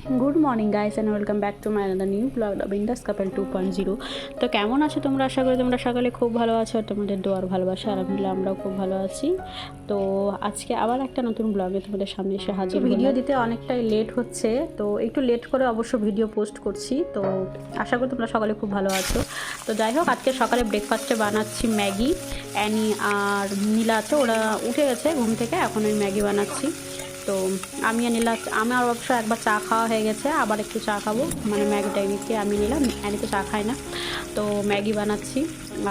Good morning guys and welcome back to my another new blog the বিন্দাস কাপল 2.0। তো কেমন আছো তোমরা? আশা করি তোমরা সকালে খুব ভালো আছো আর তোমাদের দোয়ার ভালোবাসা আলহামদুলিল্লাহ আমরাও খুব ভালো আছি। তো আজকে আবার একটা নতুন ব্লগে তোমাদের সামনে এসে হাজির। ভিডিও দিতে অনেকটাই লেট হচ্ছে, তো একটু লেট করে অবশ্য ভিডিও পোস্ট করছি। তো আশা করি তোমরা সকালে খুব ভালো আছো। তো যাই হোক, আজকে সকালে ব্রেকফাস্টে বানাচ্ছি ম্যাগি। অ্যানি আর নীলা আছে, ওরা উঠে গেছে ঘুম থেকে, এখন ওই ম্যাগি বানাচ্ছি। তো আমি আর নিলাম, আমার অবশ্য একবার চা খাওয়া হয়ে গেছে, আবার একটু চা খাবো, মানে ম্যাগিটা এমনিকে আমি নিলাম, অ্যানি তো চা খায় না। তো ম্যাগি বানাচ্ছি,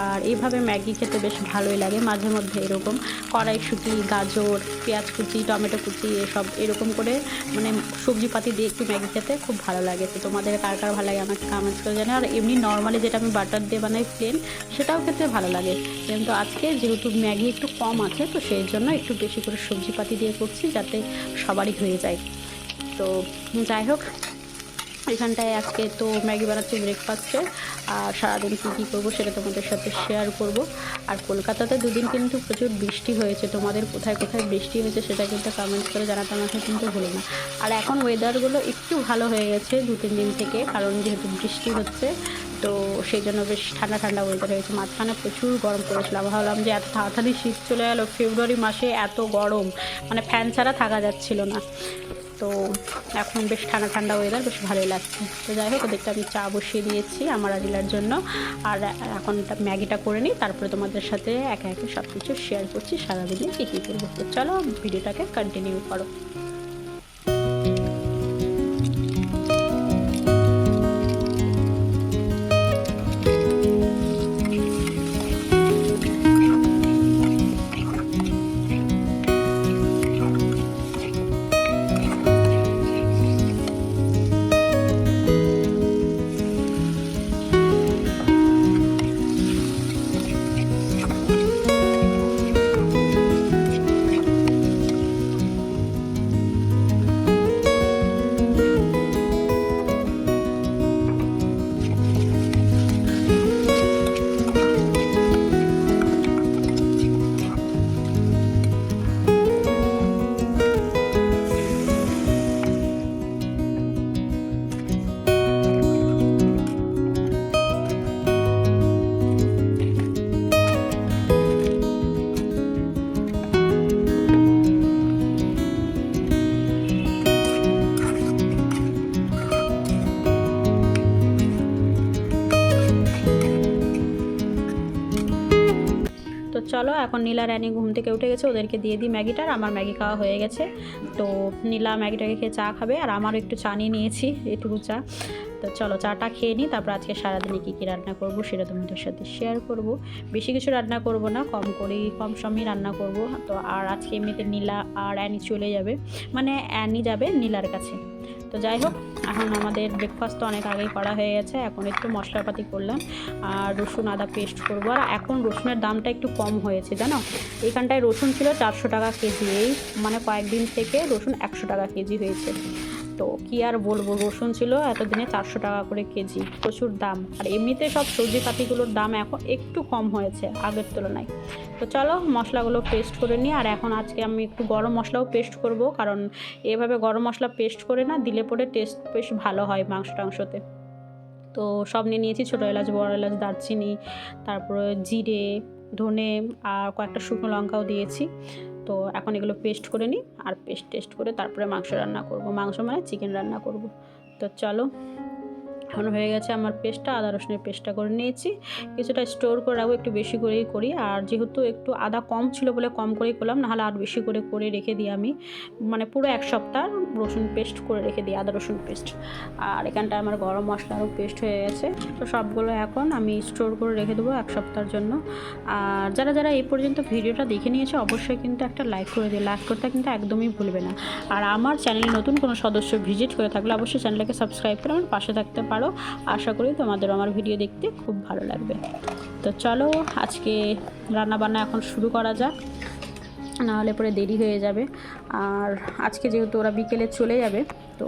আর এইভাবে ম্যাগি খেতে বেশ ভালোই লাগে। মাঝে মধ্যে এরকম কড়াইশুঁটি, গাজর, পেঁয়াজ কুচি, টমেটো কুচি এসব এরকম করে মানে সবজিপাতি দিয়ে একটু ম্যাগি খেতে খুব ভালো লাগে। তো তোমাদের কার কার ভালো লাগে আমাকে কমেন্টস করে জানাও। আর এমনি নর্মালি যেটা আমি বাটার দিয়ে বানাই প্লেন, সেটাও খেতে ভালো লাগে। কিন্তু আজকে যেহেতু ম্যাগি একটু কম আছে, তো সেই জন্য একটু বেশি করে সবজিপাতি দিয়ে করছি যাতে সবারই হয়ে যায়। তো যাই হোক, এখানটায় আজকে তো ম্যাগি বানাচ্ছি ব্রেকফাস্টে, আর সারাদিন কী করবো সেটা তোমাদের সাথে শেয়ার করব। আর কলকাতাতে দুদিন কিন্তু প্রচুর বৃষ্টি হয়েছে, তোমাদের কোথায় কোথায় বৃষ্টি হয়েছে সেটা কিন্তু কমেন্টস করে জানাতে আমাকে কিন্তু ভুলো না। আর এখন ওয়েদারগুলো একটু ভালো হয়ে গেছে 2-3 দিন থেকে, কারণ যেহেতু বৃষ্টি হচ্ছে, তো সেই জন্য বেশ ঠান্ডা ঠান্ডা ওয়েদার হয়েছে। মাঝখানে প্রচুর গরম পড়েছিল, আমি ভাবলাম যে এত তাড়াতাড়ি শীত চলে গেলো, ফেব্রুয়ারি মাসে এত গরম, মানে ফ্যান ছাড়া থাকা যাচ্ছিল না। তো এখন বেশ ঠান্ডা ঠান্ডা ওয়েদার, বেশ ভালোই লাগছে। তো যাই হোক, ওদেরটা আমি চা বসিয়ে দিয়েছি আমার আদিলার জন্য, আর এখন ম্যাগিটা করে নিই, তারপরে তোমাদের সাথে একে একে সব কিছু শেয়ার করছি সারাদিনে কী কী করবো। তো চলো ভিডিওটাকে কন্টিনিউ করো। তো চলো, এখন নীলা রানী ঘুম থেকে উঠে গেছে, ওদেরকে দিয়ে দিই ম্যাগিটার। আমার ম্যাগি খাওয়া হয়ে গেছে, তো নীলা ম্যাগিটাকে খেয়ে চা খাবে, আর আমারও একটু চা নিয়ে নিয়েছি, এটুকু চা। তো চলো চাটা খেয়ে নিই, তারপর আজকে সারাদিনে কী কী রান্না করব সেটা তোমাদের সাথে শেয়ার করব। বেশি কিছু রান্না করব না, কম সময় রান্না করব। তো আর আজকে এমনিতে নীলা আর অ্যানি চলে যাবে, মানে অ্যানি যাবে নীলার কাছে। তো যাই হোক, এখন আমাদের ব্রেকফাস্ট তো অনেক আগেই করা হয়ে গেছে, এখন একটু মশলাপাতি করলাম, আর রসুন আদা পেস্ট করবো। আর এখন রসুনের দামটা একটু কম হয়েছে জানো, এখানটায় রসুন ছিল 400 টাকা কেজি, এই মানে কয়েকদিন থেকে রসুন 100 টাকা কেজি হয়েছে। তো কী আর বলবো, রসুন ছিল এতদিনে 400 টাকা করে কেজি, প্রচুর দাম। আর এমনিতে সব সবজিপাতিগুলোর দাম এখন একটু কম হয়েছে আগের তুলনায়। তো চলো মশলাগুলো পেস্ট করে নিই। আর এখন আজকে আমি একটু গরম মশলাও পেস্ট করব, কারণ এভাবে গরম মশলা পেস্ট করে না দিলে পরে টেস্ট বেশ ভালো হয় মাংস টাংসতে। তো সব নিয়ে নিয়েছি, ছোটো এলাচ, বড় এলাচ, দারচিনি, তারপরে জিরে, ধনে আর কয়েকটা শুকনো লঙ্কাও দিয়েছি। তো এখন এগুলো পেস্ট করে নিই, আর টেস্ট করে তারপরে মাংস রান্না করব, মাংস মানে চিকেন রান্না করব। তো চলো, এখন হয়ে গেছে আমার পেস্টটা, আদা রসুনের পেস্টটা করে নিয়েছি। কিছুটা স্টোর করে রাখবো, একটু বেশি করেই করি, আর যেহেতু একটু আদা কম ছিল বলে কম করেই করলাম, নাহলে আর বেশি করে করে রেখে দিই আমি, মানে পুরো 1 সপ্তাহ রসুন পেস্ট করে রেখে দিই, আদা রসুন পেস্ট। আর এখানটায় আমার গরম মশলারও পেস্ট হয়ে গেছে। তো সবগুলো এখন আমি স্টোর করে রেখে দেবো 1 সপ্তাহের জন্য। আর যারা যারা এই পর্যন্ত ভিডিওটা দেখে নিয়েছে অবশ্যই কিন্তু একটা লাইক করে দিও, লাইক করতে কিন্তু একদমই ভুলবে না। আর আমার চ্যানেলে নতুন কোনো সদস্য ভিজিট করে থাকলে অবশ্যই চ্যানেলটাকে সাবস্ক্রাইব করে আমার পাশে থাকতে পারো। আশা করি তোমাদের আমার ভিডিও দেখতে খুব ভালো লাগবে। তো চলো আজকে রান্নাবান্না এখন শুরু করা যাক, নাহলে পরে দেরি হয়ে যাবে। আর আজকে যেহেতু ওরা বিকেলে চলে যাবে, তো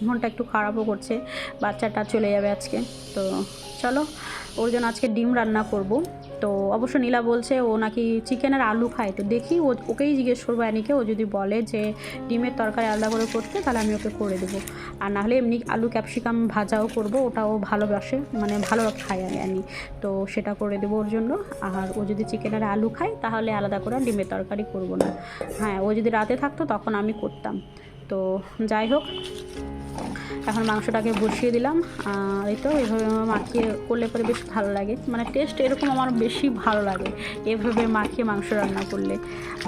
মনটা একটু খারাপও করছে, বাচ্চাটা চলে যাবে আজকে। তো চলো, ওর জন্য আজকে ডিম রান্না করব। তো অবশ্য নীলা বলছে ও নাকি চিকেন আর আলু খায়, তো দেখি ওকেই জিজ্ঞেস করবো অ্যানিকে, ও যদি বলে যে ডিমের তরকারি আলাদা করে করতে তাহলে আমি ওকে করে দেবো। আর নাহলে এমনি আলু ক্যাপসিকাম ভাজাও করব, ওটাও ভালোবাসে, মানে ভালো খায় অ্যানি, তো সেটা করে দেবো ওর জন্য। আর ও যদি চিকেন আর আলু খায় তাহলে আলাদা করে ডিমের তরকারি করব না। হ্যাঁ, ও যদি রাতে থাকতো তখন আমি করতাম। তো যাই হোক, এখন মাংসটাকে বসিয়ে দিলাম। আর এই তো এভাবে মাখিয়ে করলে পরে বেশ ভালো লাগে, মানে টেস্ট এরকম আমার বেশি ভালো লাগে এভাবে মাখিয়ে মাংস রান্না করলে।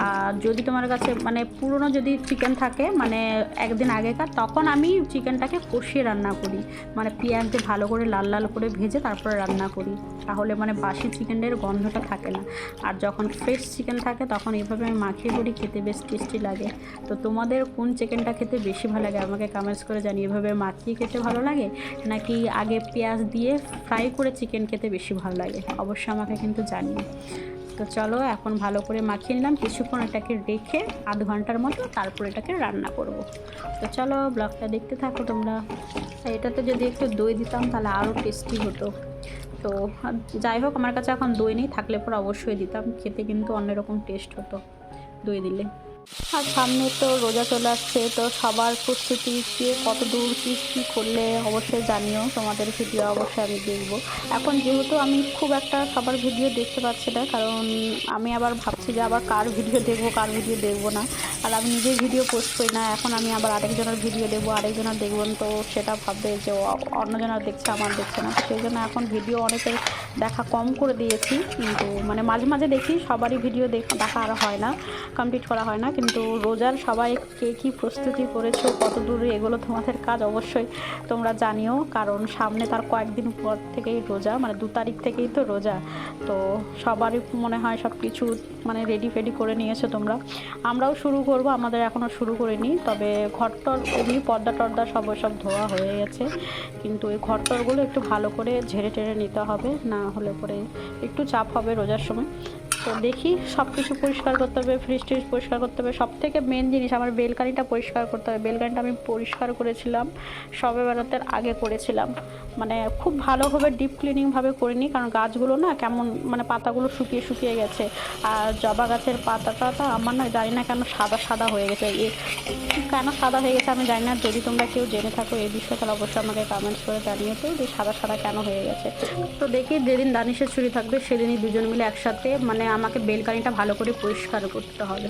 আর যদি তোমার কাছে মানে পুরনো যদি চিকেন থাকে, মানে একদিন আগেকার, তখন আমি চিকেনটাকে কষিয়ে রান্না করি, মানে পেঁয়াজ দিয়ে ভালো করে লাল লাল করে ভেজে তারপরে রান্না করি, তাহলে মানে বাসি চিকেনের গন্ধটা থাকে না। আর যখন ফ্রেশ চিকেন থাকে তখন এইভাবে আমি মাখিয়ে করি, খেতে বেশ টেস্টি লাগে। তো তোমাদের কোন চিকেনটা খেতে বেশি ভালো লাগে আমাকে কমেন্টস করে জানিয়ে, এভাবে মাখিয়ে খেতে ভালো লাগে নাকি আগে পেঁয়াজ দিয়ে ফ্রাই করে চিকেন খেতে বেশি ভালো লাগে, অবশ্যই আমাকে কিন্তু জানিয়ে। তো চলো এখন ভালো করে মাখিয়ে নিলাম, কিছুক্ষণ এটাকে রেখে আধ ঘন্টার মতো, তারপর এটাকে রান্না করব। তো চলো ব্লগটা দেখতে থাকো তোমরা। এটাতে যদি একটু দই দিতাম তাহলে আরও টেস্টি হতো। তো যাই হোক, আমার কাছে এখন দই নেই, থাকলে পর অবশ্যই দিতাম, খেতে কিন্তু অন্যরকম টেস্ট হতো দই দিলে। আর সামনে তো রোজা চলে আসছে, তো সবার প্রস্তুতি কে কত দূর কী করলে অবশ্যই জানিও, তোমাদের ভিডিও অবশ্যই আমি দেখবো। এখন যেহেতু আমি খুব একটা সবার ভিডিও দেখতে পাচ্ছি না, কারণ আমি আবার ভাবছি যে আবার কার ভিডিও দেখবো না। আর আমি নিজের ভিডিও পোস্ট করি না, এখন আমি আবার আরেকজনের ভিডিও দেবো, আরেকজনের দেখবো, তো সেটা ভাববে যে অন্যজনের দেখছে আমার দেখছে না, সেই জন্য এখন ভিডিও অনেকের দেখা কম করে দিয়েছি। কিন্তু মানে মাঝে মাঝে দেখি, সবারই ভিডিও দেখা আর হয় না, কমপ্লিট করা হয় না। কিন্তু রোজার সবাই কে কী প্রস্তুতি করেছো, কত দূরে এগুলো তোমাদের কাজ অবশ্যই তোমরা জানিও, কারণ সামনে তার কয়েকদিন পর থেকেই রোজা, মানে 2 তারিখ থেকেই তো রোজা। তো সবারই মনে হয় সব কিছু মানে রেডি করে নিয়েছো তোমরা। আমরাও শুরু করব, আমাদের এখনও শুরু করিনি, তবে ঘরটর এমনি পর্দা টর্দা সব ধোয়া হয়ে গেছে, কিন্তু এই ঘরটরগুলো একটু ভালো করে ঝেড়ে টেড়ে নিতে হবে, না হলে পরে একটু চাপ হবে রোজার সময়। তো দেখি সব কিছু পরিষ্কার করতে হবে, ফ্রিজ ট্রিজ পরিষ্কার করতে হবে, সব থেকে মেন জিনিস আমার বেলকানিটা পরিষ্কার করতে হবে। বেলকানিটা আমি পরিষ্কার করেছিলাম সবে বেড়াতের আগে করেছিলাম, মানে খুব ভালোভাবে ডিপ ক্লিনিংভাবে করিনি, কারণ গাছগুলো না কেমন মানে পাতাগুলো শুকিয়ে গেছে। আর জবা গাছের পাতাটা আমার না জানি না কেন সাদা হয়ে গেছে, কেন সাদা হয়ে গেছে আমি জানি না। যদি তোমরা কেউ জেনে থাকো এই বিষয়ে তাহলে অবশ্যই আমাকে কমেন্টস করে জানিয়ে তো যে সাদা কেন হয়ে গেছে। তো দেখি যেদিন দানিশের ছুটি থাকবে সেদিনই দুজন মিলে একসাথে মানে আমাকে বেলকানিটা ভালো করে পরিষ্কার করতে হবে।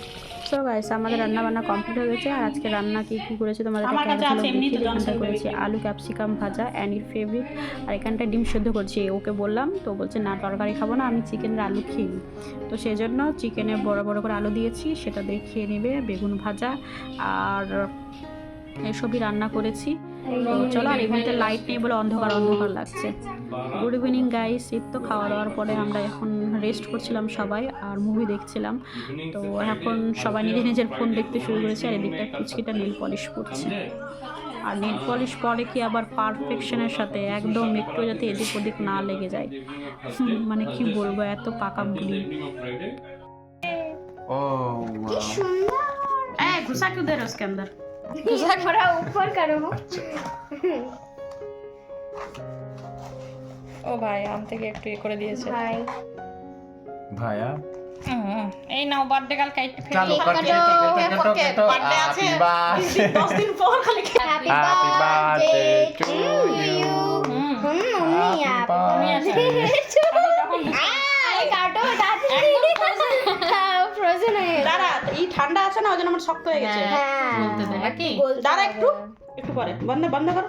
সো গাইস, আমাদের রান্না বান্না কমপ্লিট হয়ে গেছে। আর আজকে রান্না কি করেছি তোমাদের এখানটা করেছি আলু ক্যাপসিকাম ভাজা, অ্যানির ফেভারিট। আর এখানটা ডিম সেদ্ধ করছি, ওকে বললাম, তো বলছে না তরকারি খাবো না, আমি চিকেনের আলু খেয়ে নিই। তো সেই জন্য চিকেনে বড় করে আলু দিয়েছি, সেটা দিয়ে খেয়ে নেবে। বেগুন ভাজা আর এসবই রান্না করেছি। তো চলো, আর এমনিতে লাইট নেই বলে অন্ধকার লাগছে। Good evening guys. এই তো খাওয়া দাওয়ার পরে আমরা এখন রেস্ট করছিলাম সবাই আর মুভি দেখছিলাম। তো এখন সবাই নিজের ফোন দেখতে শুরু করেছে, আর এদিকটা কুচকিটা নেল পলিশ করছে। আর নেল পলিশ পরে কি আবার পারফেকশনের সাথে, একদম একটু যাতে এদিক ওদিক না লেগে যায়, মানে কি বলবো, এত পাকা বুলি। घुसा क्यों दे रहे हो उसके अंदर? थोड़ा ऊपर करो। ও ভাই আম থেকে একটু করে দিয়েছে भाई ভাইয়া এই নাও বার্থডে কাল কাইট ফেলে চলো কাটো বার্থডে আছে বার্থডে 10 দিন পর খালি happy Happy birthday birthday to to you. you। Mummy आप আরে কাটো দাদি ফ্রোজেন হয়ে দাঁড়া, এই ঠান্ডা আছে না ওই জন্য আমার শক্ত হয়ে গেছে। হ্যাঁ বলতে দে নাকি, দাঁড়া একটু পরে বন্ধ করো।